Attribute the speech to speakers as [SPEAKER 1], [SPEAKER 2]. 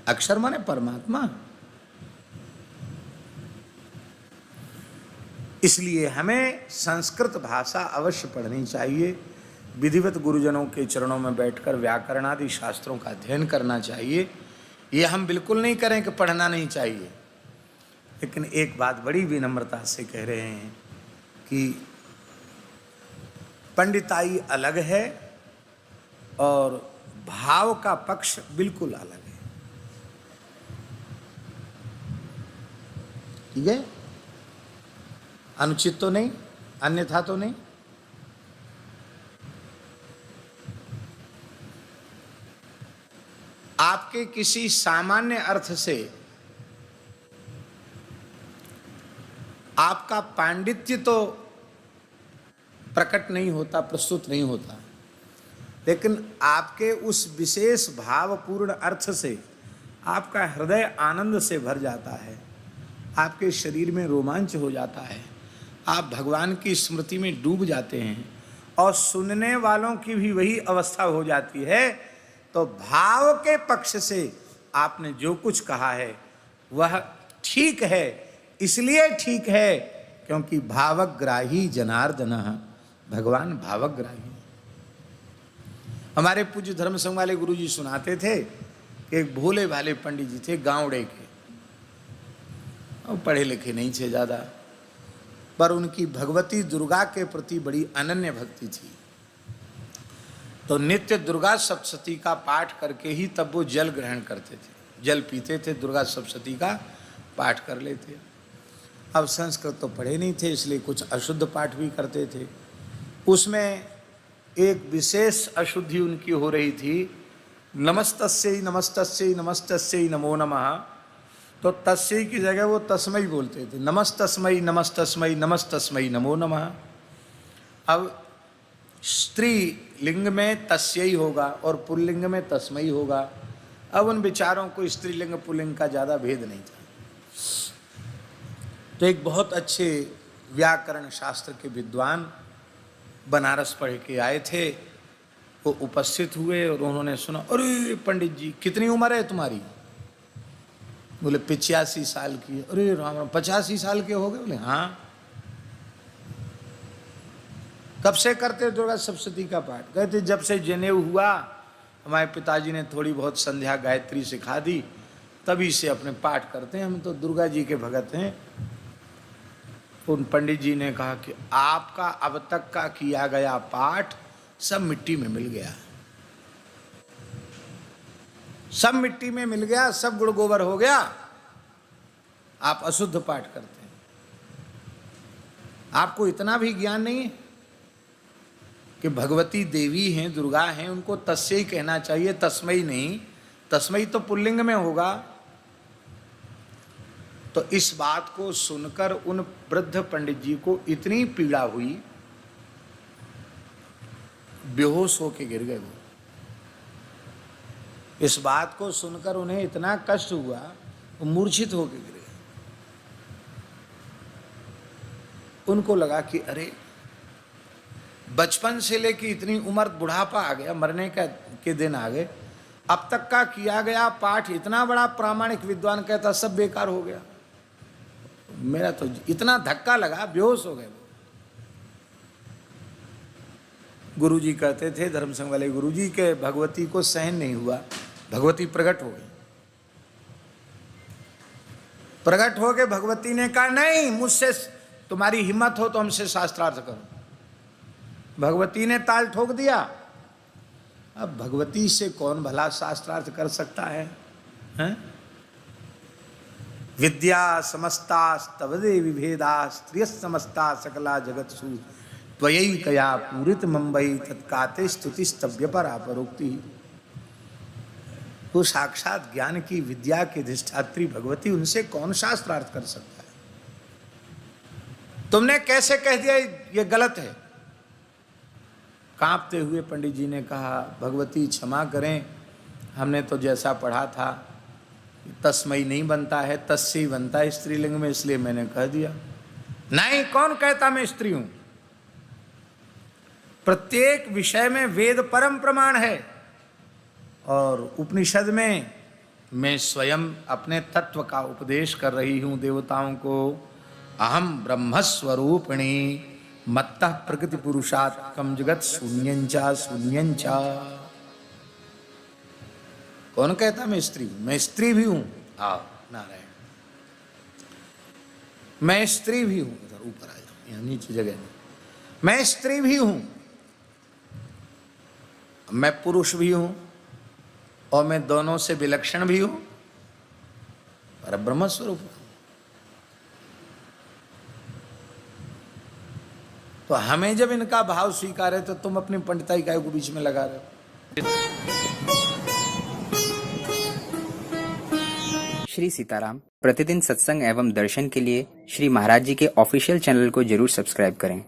[SPEAKER 1] अक्षर माने परमात्मा। इसलिए हमें संस्कृत भाषा अवश्य पढ़नी चाहिए, विधिवत गुरुजनों के चरणों में बैठकर व्याकरण आदि शास्त्रों का अध्ययन करना चाहिए। ये हम बिल्कुल नहीं करें कि पढ़ना नहीं चाहिए, लेकिन एक बात बड़ी विनम्रता से कह रहे हैं कि पंडिताई अलग है और भाव का पक्ष बिल्कुल अलग है। ठीक है, अनुचित तो नहीं, अन्यथा तो नहीं। आपके किसी सामान्य अर्थ से आपका पांडित्य तो प्रकट नहीं होता, प्रस्तुत नहीं होता, लेकिन आपके उस विशेष भावपूर्ण अर्थ से आपका हृदय आनंद से भर जाता है, आपके शरीर में रोमांच हो जाता है, आप भगवान की स्मृति में डूब जाते हैं और सुनने वालों की भी वही अवस्था हो जाती है। तो भाव के पक्ष से आपने जो कुछ कहा है वह ठीक है, इसलिए ठीक है क्योंकि भावग्राही जनार्दन, भगवान भावग्राही। हमारे पूज्य धर्म संघ वाले गुरु जी सुनाते थे कि एक भोले भाले पंडित जी थे गांवड़े के, और पढ़े लिखे नहीं थे ज़्यादा, पर उनकी भगवती दुर्गा के प्रति बड़ी अनन्य भक्ति थी। तो नित्य दुर्गा सप्तशती का पाठ करके ही तब वो जल ग्रहण करते थे, जल पीते थे, दुर्गा सप्तशती का पाठ कर लेते। अब संस्कृत तो पढ़े नहीं थे, इसलिए कुछ अशुद्ध पाठ भी करते थे। उसमें एक विशेष अशुद्धि उनकी हो रही थी, नमस्तस्यै नमस्तस्यै नमस्तस्यै नमो नमः। तो तस्यै की जगह वो तस्मै बोलते थे, नमस्तस्मै नमस्तस्मै नमस्तस्मै नमो नमः। अब स्त्री लिंग में तस्यै होगा और पुल्लिंग में तस्मै होगा। अब उन विचारों को स्त्रीलिंग पुल्लिंग का ज़्यादा भेद नहीं था। तो एक बहुत अच्छे व्याकरण शास्त्र के विद्वान बनारस पढ़ के आए थे, वो उपस्थित हुए और उन्होंने सुना, अरे पंडित जी कितनी उम्र है तुम्हारी? बोले 85 साल की। अरे राम, 85 साल के हो गए? बोले हाँ। कब से करते दुर्गा सप्तशती का पाठ? कहते जब से जनेऊ हुआ, हमारे पिताजी ने थोड़ी बहुत संध्या गायत्री सिखा दी, तभी से अपने पाठ करते हैं, हम तो दुर्गा जी के भगत हैं। उन पंडित जी ने कहा कि आपका अब तक का किया गया पाठ सब मिट्टी में मिल गया, सब मिट्टी में मिल गया, सब गुड़ गोबर हो गया, आप अशुद्ध पाठ करते हैं। आपको इतना भी ज्ञान नहीं है कि भगवती देवी हैं, दुर्गा हैं, उनको तस्यै कहना चाहिए, तस्मै नहीं। तस्मै तो पुल्लिंग में होगा। तो इस बात को सुनकर उन वृद्ध पंडित जी को इतनी पीड़ा हुई, बेहोश होके गिर गए वो। इस बात को सुनकर उन्हें इतना कष्ट हुआ, वो मूर्छित होके गिर गए। उनको लगा कि अरे बचपन से लेकर इतनी उम्र, बुढ़ापा आ गया, मरने के दिन आ गए, अब तक का किया गया पाठ इतना बड़ा प्रामाणिक विद्वान कहता सब बेकार हो गया। मेरा तो इतना धक्का लगा, बेहोश हो गए वो। गुरुजी कहते थे, धर्म संघ वाले गुरुजी के भगवती को सहन नहीं हुआ, भगवती प्रकट हो गई। प्रकट हो के भगवती ने कहा नहीं, मुझसे तुम्हारी हिम्मत हो तो हमसे शास्त्रार्थ करो। भगवती ने ताल ठोक दिया। अब भगवती से कौन भला शास्त्रार्थ कर सकता है, हैं? विद्या समस्ता स्तवदे विभेदा स्त्रिय समस्ता सकला जगत्सु त्वयि कया पूरित मुंबई तत्काते स्तुति स्तव्य पर अपरोक्ति। वो साक्षात ज्ञान की विद्या की अधिष्ठात्री भगवती, उनसे कौन शास्त्रार्थ कर सकता है? तुमने कैसे कह दिया ये गलत है? कांपते हुए पंडित जी ने कहा, भगवती क्षमा करें, हमने तो जैसा पढ़ा था तस्मै नहीं बनता है, तस्यै बनता है स्त्रीलिंग में, इसलिए मैंने कह दिया। नहीं, कौन कहता मैं स्त्री हूं? प्रत्येक विषय में वेद परम प्रमाण है और उपनिषद में मैं स्वयं अपने तत्व का उपदेश कर रही हूं देवताओं को। अहम ब्रह्मस्वरूपिणी मत्तः प्रकृति पुरुषात्मकं जगत शून्यंचा शून्यंचा। कौन कहता मैं स्त्री हूं? मैं स्त्री भी हूं। आओ नारायण, मैं स्त्री भी हूं। इधर ऊपर आ जाओ, यहां नीचे जगह नहीं। मैं स्त्री भी हूं, मैं पुरुष भी हूं, और मैं दोनों से विलक्षण भी हूं, पर ब्रह्म स्वरूप हूं। तो हमें जब इनका भाव स्वीकार है तो तुम अपनी पंडिताई काय को बीच में लगा रहे हो?
[SPEAKER 2] श्री सीताराम प्रतिदिन सत्संग एवं दर्शन के लिए श्री महाराज जी के ऑफिशियल चैनल को जरूर सब्सक्राइब करें।